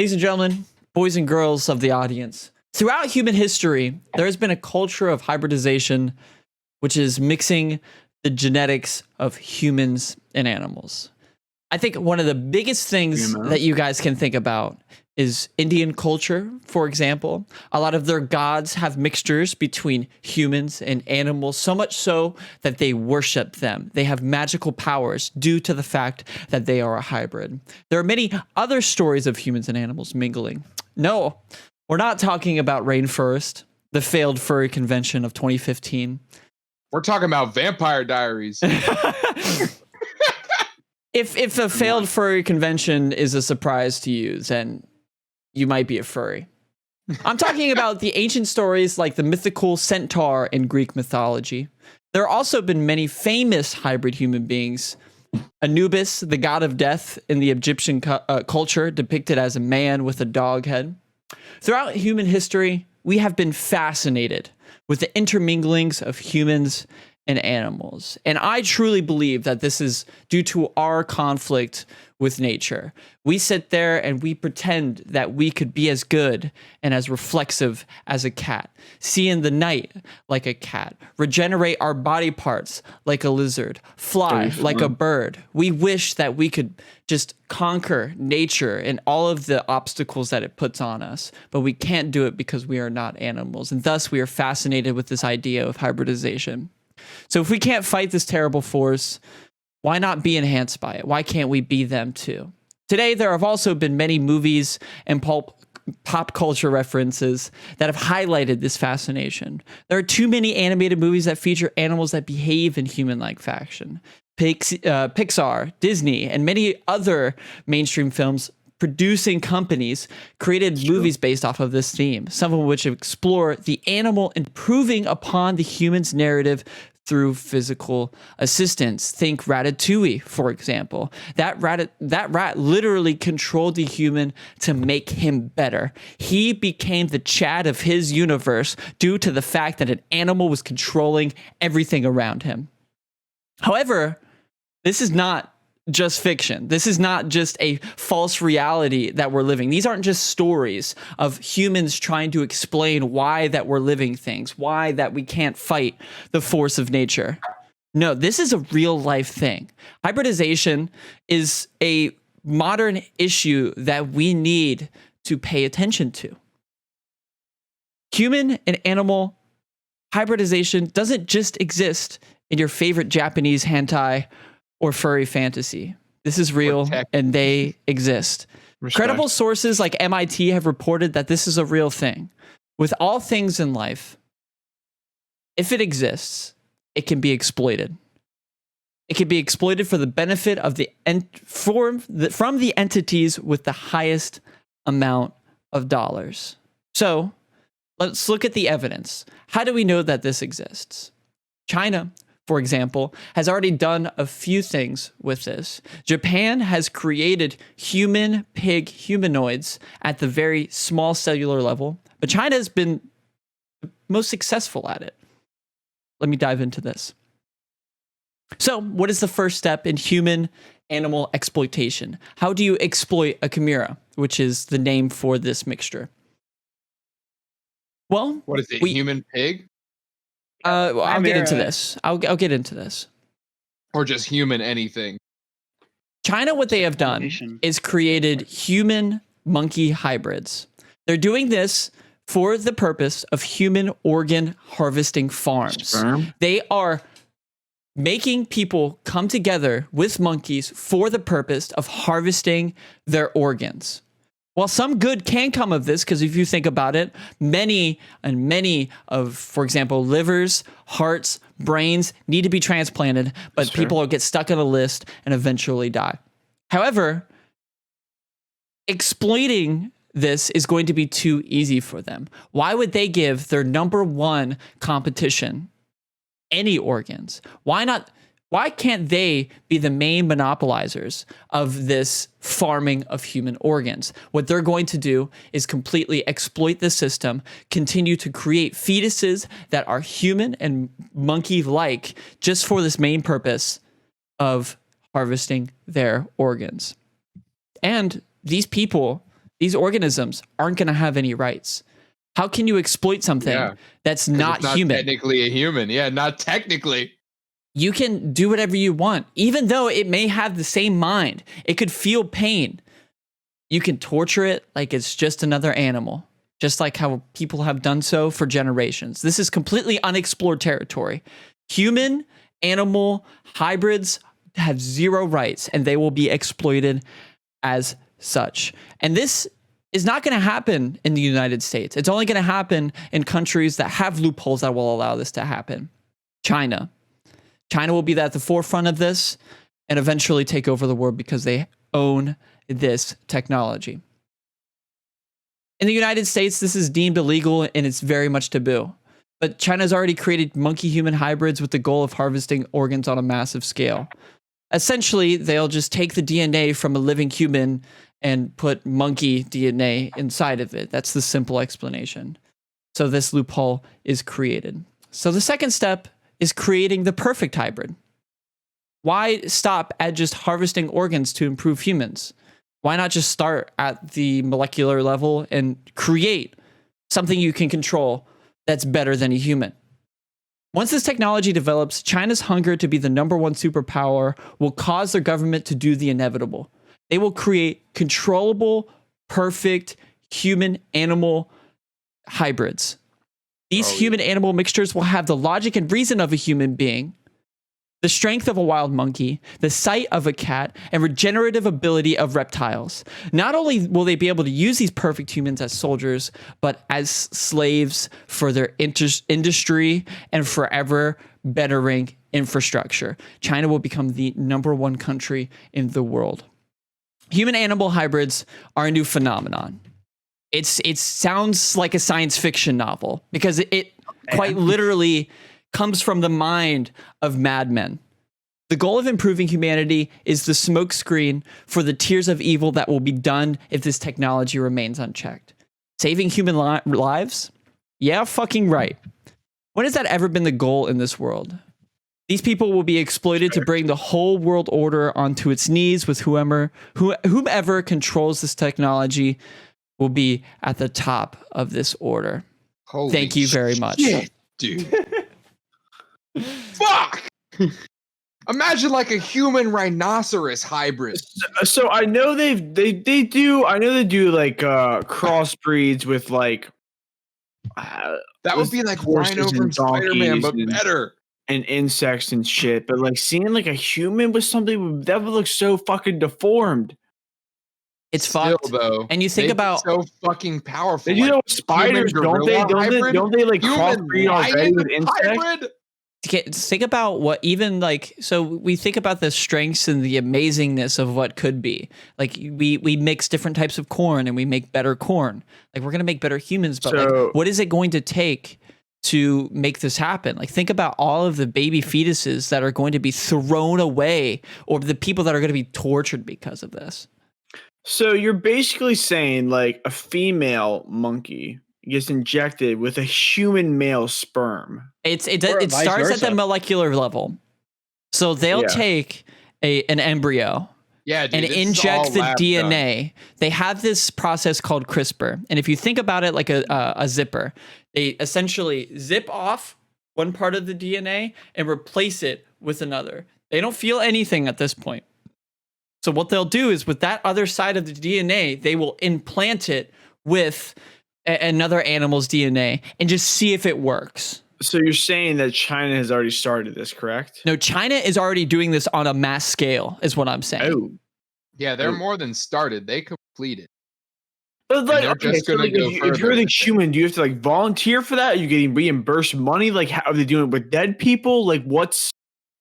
Ladies and gentlemen, boys and girls of the audience, throughout human history, there has been a culture of hybridization, which is mixing the genetics of humans and animals. I think one of the biggest things that you guys can think about is Indian culture, for example. A lot of their gods have mixtures between humans and animals, so much so that they worship them. They have magical powers due to the fact that they are a hybrid. There are many other stories of humans and animals mingling. No, we're not talking about Rainforest, the failed furry convention of 2015. We're talking about Vampire Diaries. If a failed furry convention is a surprise to you, then you might be a furry. I'm talking about the ancient stories like the mythical centaur in Greek mythology. There have also been many famous hybrid human beings. Anubis, the god of death in the Egyptian culture, depicted as a man with a dog head. Throughout human history, we have been fascinated with the interminglings of humans and animals. And I truly believe that this is due to our conflict with nature. We sit there and we pretend that we could be as good and as reflexive as a cat, see in the night like a cat, regenerate our body parts like a lizard, fly like a bird. We wish that we could just conquer nature and all of the obstacles that it puts on us, but we can't do it because we are not animals. And thus we are fascinated with this idea of hybridization. So if we can't fight this terrible force, why not be enhanced by it? Why can't we be them too? Today, there have also been many movies and pop culture references that have highlighted this fascination. There are too many animated movies that feature animals that behave in human-like fashion. Pixar, Disney, and many other mainstream films producing companies created movies based off of this theme, some of which explore the animal improving upon the human's narrative through physical assistance. Think Ratatouille, for example. That rat literally controlled the human to make him better. He became the Chad of his universe due to the fact that an animal was controlling everything around him. However, this is not just fiction. This is not just a false reality that we're living. These aren't just stories of humans trying to explain why that we're living things, why that we can't fight the force of nature. No, this is a real life thing. Hybridization is a modern issue that we need to pay attention to. Human and animal hybridization doesn't just exist in your favorite Japanese hentai or furry fantasy. This is real and they exist. Credible sources like MIT have reported that this is a real thing. With all things in life, if it exists, it can be exploited. It can be exploited for the benefit of from the entities with the highest amount of dollars. So let's look at the evidence. How do we know that this exists? China, for example, has already done a few things with this. Japan has created human-pig humanoids at the very small cellular level, but China has been most successful at it. Let me dive into this. So, what is the first step in human-animal exploitation? How do you exploit a chimera, which is the name for this mixture? Well, what is it, human pig? I'll get into this. I'll get into this. Or just human anything. China, what they have done is created human monkey hybrids. They're doing this for the purpose of human organ harvesting farms. Sperm? They are making people come together with monkeys for the purpose of harvesting their organs. While some good can come of this, because if you think about it, many of, for example, livers, hearts, brains need to be transplanted, but people will get stuck on a list and eventually die. However, exploiting this is going to be too easy for them. Why would they give their number one competition any organs? Why can't they be the main monopolizers of this farming of human organs? What they're going to do is completely exploit the system, continue to create fetuses that are human and monkey-like just for this main purpose of harvesting their organs. And these people These organisms aren't going to have any rights. How can you exploit something that's not human? Technically a human. Yeah, not technically. You can do whatever you want, even though it may have the same mind. It could feel pain. You can torture it like it's just another animal, just like how people have done so for generations. This is completely unexplored territory. Human, animal, hybrids have zero rights, and they will be exploited as such. And this is not going to happen in the United States. It's only going to happen in countries that have loopholes that will allow this to happen. China will be at the forefront of this and eventually take over the world because they own this technology. In the United States, this is deemed illegal and it's very much taboo. But China's already created monkey-human hybrids with the goal of harvesting organs on a massive scale. Essentially, they'll just take the DNA from a living human and put monkey DNA inside of it. That's the simple explanation. So this loophole is created. So the second step is creating the perfect hybrid. Why stop at just harvesting organs to improve humans? Why not just start at the molecular level and create something you can control that's better than a human? Once this technology develops, China's hunger to be the number one superpower will cause their government to do the inevitable. They will create controllable, perfect human-animal hybrids. These human-animal mixtures will have the logic and reason of a human being, the strength of a wild monkey, the sight of a cat, and regenerative ability of reptiles. Not only will they be able to use these perfect humans as soldiers, but as slaves for their industry and forever bettering infrastructure. China will become the number one country in the world. Human-animal hybrids are a new phenomenon. It sounds like a science fiction novel because it quite literally comes from the mind of madmen. The goal of improving humanity is the smokescreen for the tears of evil that will be done if this technology remains unchecked. Saving human lives? Yeah, fucking right. When has that ever been the goal in this world? These people will be exploited to bring the whole world order onto its knees with whomever controls this technology will be at the top of this order. Holy Thank you very much. Shit, dude. Fuck! Imagine like a human rhinoceros hybrid. So I know they do like crossbreeds with like that would be like Rhino from Spider-Man, but better. And insects and shit. But like seeing like a human with something that would look so fucking deformed. It's fucked. Though, and you think about so fucking powerful. They do that with spiders, don't they? Don't they like crossbreed already with insects? Think about what even like, so we think about the strengths and the amazingness of what could be. Like we mix different types of corn and we make better corn. Like we're going to make better humans, but like what is it going to take to make this happen? Like think about all of the baby fetuses that are going to be thrown away or the people that are going to be tortured because of this. So you're basically saying like a female monkey gets injected with a human male sperm. It starts at the molecular level. So they'll take an embryo and inject the DNA. Done. They have this process called CRISPR. And if you think about it like a zipper, they essentially zip off one part of the DNA and replace it with another. They don't feel anything at this point. So what they'll do is with that other side of the DNA, they will implant it with another animal's DNA and just see if it works. So you're saying that China has already started this, correct? No, China is already doing this on a mass scale, is what I'm saying. Oh. Yeah, they're more than started. They completed. But like, okay, so like if you're the human, do you have to like volunteer for that? Are you getting reimbursed money? Like, how are they doing it with dead people? Like,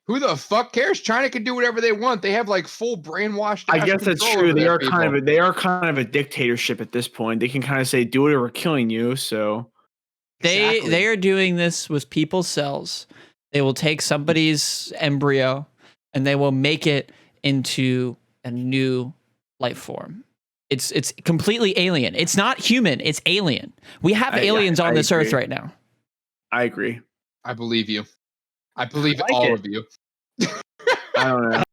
who the fuck cares? China can do whatever they want. They have like full brainwashed. I guess that's true. They are kind of a dictatorship at this point. They can kind of say, "Do it or we're killing you." So they are doing this with people's cells. They will take somebody's embryo and they will make it into a new life form. It's completely alien. It's not human. It's alien. We have aliens on this earth right now. I agree. I believe you. I believe all of you. I don't know.